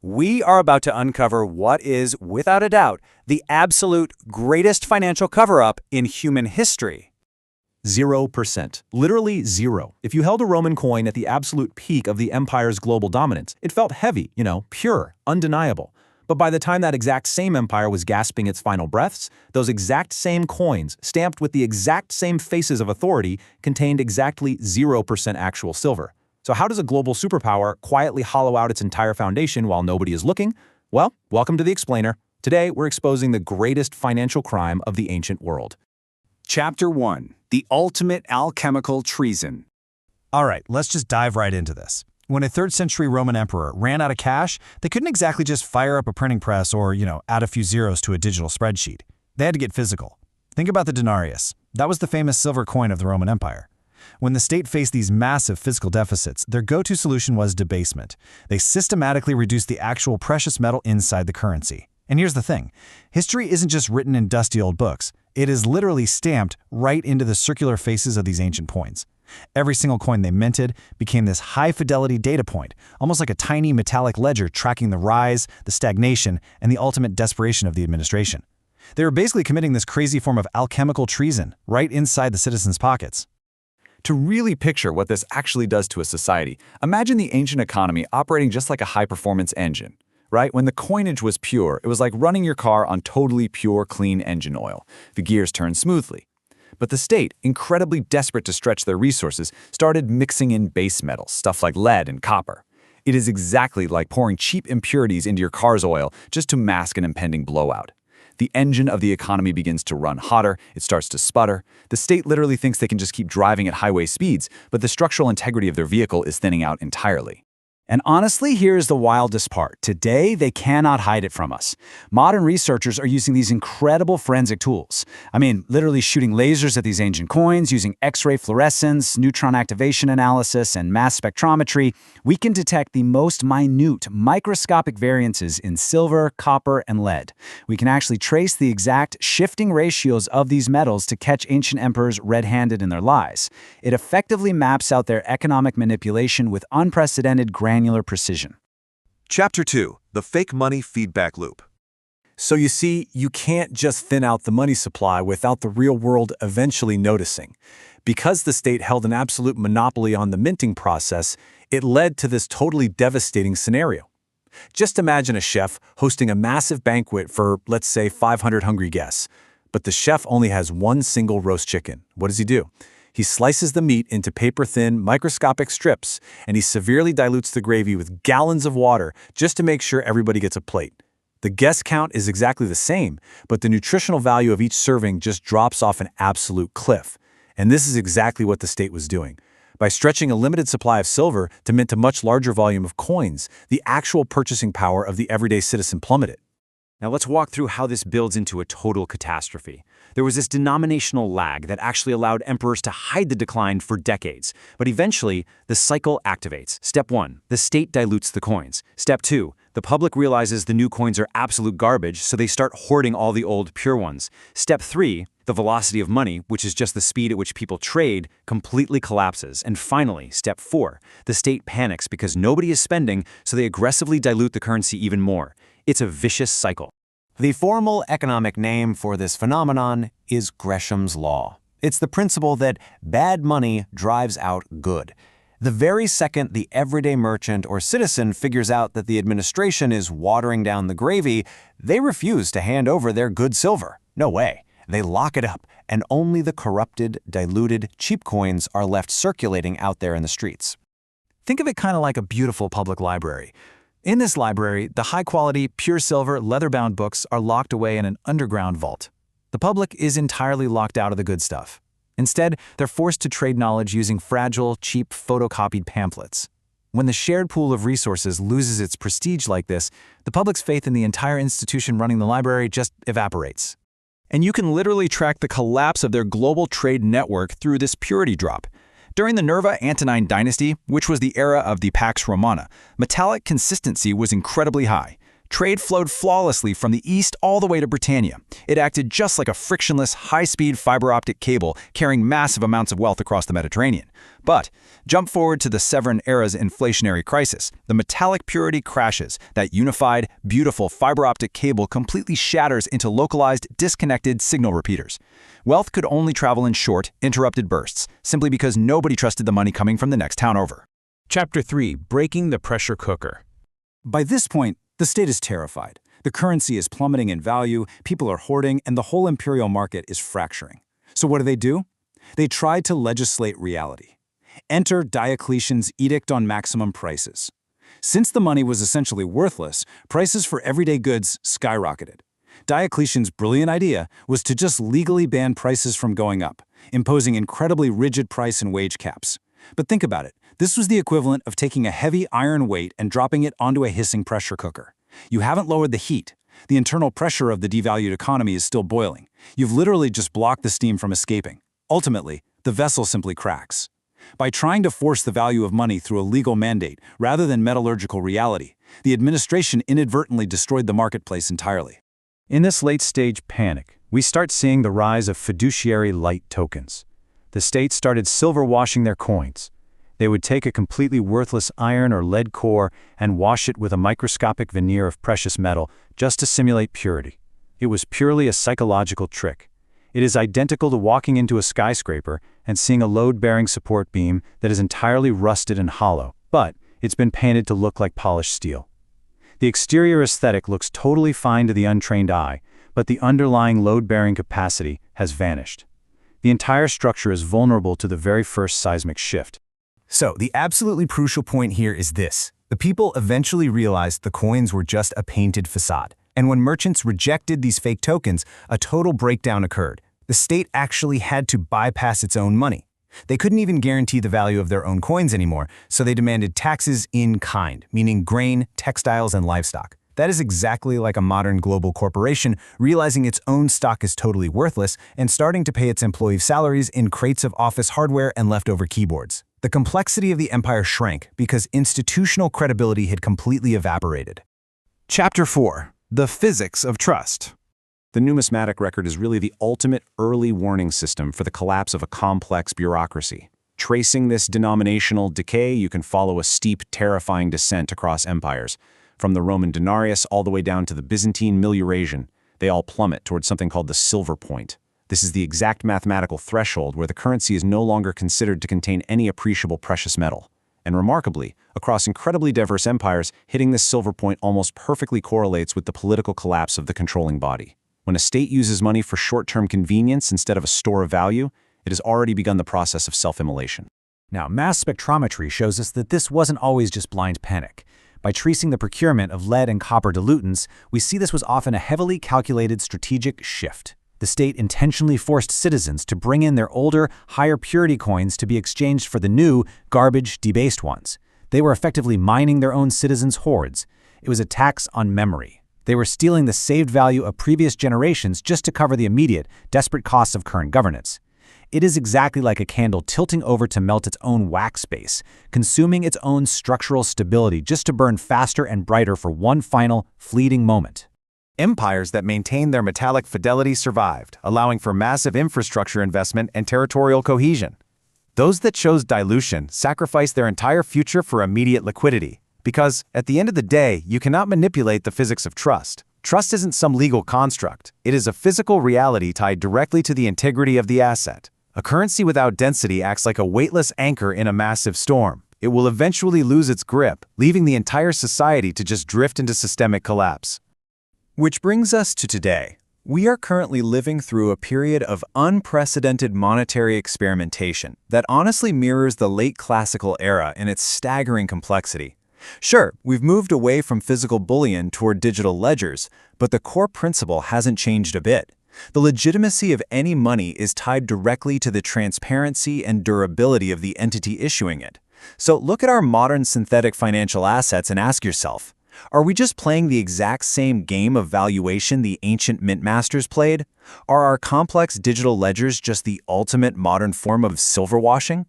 We are about to uncover what is, without a doubt, the absolute greatest financial cover-up in human history. 0%. Literally zero. If you held a Roman coin at the absolute peak of the empire's global dominance, it felt heavy, pure, undeniable. But by the time that exact same empire was gasping its final breaths, those exact same coins, stamped with the exact same faces of authority, contained exactly 0% actual silver. So how does a global superpower quietly hollow out its entire foundation while nobody is looking? Well, welcome to The Explainer. Today, we're exposing the greatest financial crime of the ancient world. Chapter 1. The Ultimate Alchemical Treason. All right, let's just dive right into this. When a 3rd century Roman emperor ran out of cash, they couldn't exactly just fire up a printing press or, add a few zeros to a digital spreadsheet. They had to get physical. Think about the denarius. That was the famous silver coin of the Roman Empire. When the state faced these massive physical deficits, their go-to solution was debasement. They systematically reduced the actual precious metal inside the currency. And here's the thing. History isn't just written in dusty old books. It is literally stamped right into the circular faces of these ancient coins. Every single coin they minted became this high-fidelity data point, almost like a tiny metallic ledger tracking the rise, the stagnation, and the ultimate desperation of the administration. They were basically committing this crazy form of alchemical treason right inside the citizens' pockets. To really picture what this actually does to a society, imagine the ancient economy operating just like a high-performance engine. Right? When the coinage was pure, it was like running your car on totally pure, clean engine oil. The gears turned smoothly. But the state, incredibly desperate to stretch their resources, started mixing in base metals, stuff like lead and copper. It is exactly like pouring cheap impurities into your car's oil just to mask an impending blowout. The engine of the economy begins to run hotter, it starts to sputter. The state literally thinks they can just keep driving at highway speeds, but the structural integrity of their vehicle is thinning out entirely. And honestly, here's the wildest part. Today, they cannot hide it from us. Modern researchers are using these incredible forensic tools. Literally shooting lasers at these ancient coins, using X-ray fluorescence, neutron activation analysis, and mass spectrometry. We can detect the most minute, microscopic variances in silver, copper, and lead. We can actually trace the exact shifting ratios of these metals to catch ancient emperors red-handed in their lies. It effectively maps out their economic manipulation with unprecedented granular precision. Chapter 2. The Fake Money Feedback Loop. So you see, you can't just thin out the money supply without the real world eventually noticing. Because the state held an absolute monopoly on the minting process, it led to this totally devastating scenario. Just imagine a chef hosting a massive banquet for, let's say, 500 hungry guests. But the chef only has one single roast chicken. What does he do? He slices the meat into paper-thin, microscopic strips, and he severely dilutes the gravy with gallons of water just to make sure everybody gets a plate. The guest count is exactly the same, but the nutritional value of each serving just drops off an absolute cliff. And this is exactly what the state was doing. By stretching a limited supply of silver to mint a much larger volume of coins, the actual purchasing power of the everyday citizen plummeted. Now let's walk through how this builds into a total catastrophe. There was this denominational lag that actually allowed emperors to hide the decline for decades. But eventually, the cycle activates. Step 1, the state dilutes the coins. Step 2, the public realizes the new coins are absolute garbage, so they start hoarding all the old pure ones. Step 3, the velocity of money, which is just the speed at which people trade, completely collapses. And finally, step 4, the state panics because nobody is spending, so they aggressively dilute the currency even more. It's a vicious cycle. The formal economic name for this phenomenon is Gresham's law. It's the principle that bad money drives out good. The very second the everyday merchant or citizen figures out that the administration is watering down the gravy, they refuse to hand over their good silver. No way. They lock it up, and only the corrupted, diluted, cheap coins are left circulating out there in the streets. Think of it kind of like a beautiful public library. In this library, the high-quality, pure silver, leather-bound books are locked away in an underground vault. The public is entirely locked out of the good stuff. Instead, they're forced to trade knowledge using fragile, cheap, photocopied pamphlets. When the shared pool of resources loses its prestige like this, the public's faith in the entire institution running the library just evaporates. And you can literally track the collapse of their global trade network through this purity drop. During the Nerva-Antonine dynasty, which was the era of the Pax Romana, metallic consistency was incredibly high. Trade flowed flawlessly from the east all the way to Britannia. It acted just like a frictionless, high-speed fiber optic cable carrying massive amounts of wealth across the Mediterranean. But jump forward to the Severan era's inflationary crisis. The metallic purity crashes. That unified, beautiful fiber optic cable completely shatters into localized, disconnected signal repeaters. Wealth could only travel in short, interrupted bursts, simply because nobody trusted the money coming from the next town over. Chapter 3: Breaking the Pressure Cooker. By this point, the state is terrified. The currency is plummeting in value, people are hoarding, and the whole imperial market is fracturing. So what do? They try to legislate reality. Enter Diocletian's Edict on Maximum Prices. Since the money was essentially worthless, prices for everyday goods skyrocketed. Diocletian's brilliant idea was to just legally ban prices from going up, imposing incredibly rigid price and wage caps. But think about it. This was the equivalent of taking a heavy iron weight and dropping it onto a hissing pressure cooker. You haven't lowered the heat. The internal pressure of the devalued economy is still boiling. You've literally just blocked the steam from escaping. Ultimately, the vessel simply cracks. By trying to force the value of money through a legal mandate rather than metallurgical reality, the administration inadvertently destroyed the marketplace entirely. In this late-stage panic, we start seeing the rise of fiduciary light tokens. The state started silver-washing their coins. They would take a completely worthless iron or lead core and wash it with a microscopic veneer of precious metal just to simulate purity. It was purely a psychological trick. It is identical to walking into a skyscraper and seeing a load-bearing support beam that is entirely rusted and hollow, but it's been painted to look like polished steel. The exterior aesthetic looks totally fine to the untrained eye, but the underlying load-bearing capacity has vanished. The entire structure is vulnerable to the very first seismic shift. So, the absolutely crucial point here is this. The people eventually realized the coins were just a painted facade. And when merchants rejected these fake tokens, a total breakdown occurred. The state actually had to bypass its own money. They couldn't even guarantee the value of their own coins anymore, so they demanded taxes in kind, meaning grain, textiles, and livestock. That is exactly like a modern global corporation realizing its own stock is totally worthless and starting to pay its employees' salaries in crates of office hardware and leftover keyboards. The complexity of the empire shrank because institutional credibility had completely evaporated. Chapter 4: The Physics of Trust. The numismatic record is really the ultimate early warning system for the collapse of a complex bureaucracy. Tracing this denominational decay, you can follow a steep, terrifying descent across empires. From the Roman denarius all the way down to the Byzantine millurasian, they all plummet towards something called the silver point. This is the exact mathematical threshold where the currency is no longer considered to contain any appreciable precious metal. And remarkably, across incredibly diverse empires, hitting this silver point almost perfectly correlates with the political collapse of the controlling body. When a state uses money for short-term convenience instead of a store of value, it has already begun the process of self-immolation. Now, mass spectrometry shows us that this wasn't always just blind panic. By tracing the procurement of lead and copper dilutants, we see this was often a heavily calculated strategic shift. The state intentionally forced citizens to bring in their older, higher purity coins to be exchanged for the new, garbage, debased ones. They were effectively mining their own citizens' hoards. It was a tax on memory. They were stealing the saved value of previous generations just to cover the immediate, desperate costs of current governance. It is exactly like a candle tilting over to melt its own wax base, consuming its own structural stability just to burn faster and brighter for one final, fleeting moment. Empires that maintained their metallic fidelity survived, allowing for massive infrastructure investment and territorial cohesion. Those that chose dilution sacrificed their entire future for immediate liquidity. Because, at the end of the day, you cannot manipulate the physics of trust. Trust isn't some legal construct. It is a physical reality tied directly to the integrity of the asset. A currency without density acts like a weightless anchor in a massive storm. It will eventually lose its grip, leaving the entire society to just drift into systemic collapse. Which brings us to today. We are currently living through a period of unprecedented monetary experimentation that honestly mirrors the late classical era in its staggering complexity. Sure, we've moved away from physical bullion toward digital ledgers, but the core principle hasn't changed a bit. The legitimacy of any money is tied directly to the transparency and durability of the entity issuing it. So look at our modern synthetic financial assets and ask yourself, are we just playing the exact same game of valuation the ancient mint masters played? Are our complex digital ledgers just the ultimate modern form of silver washing?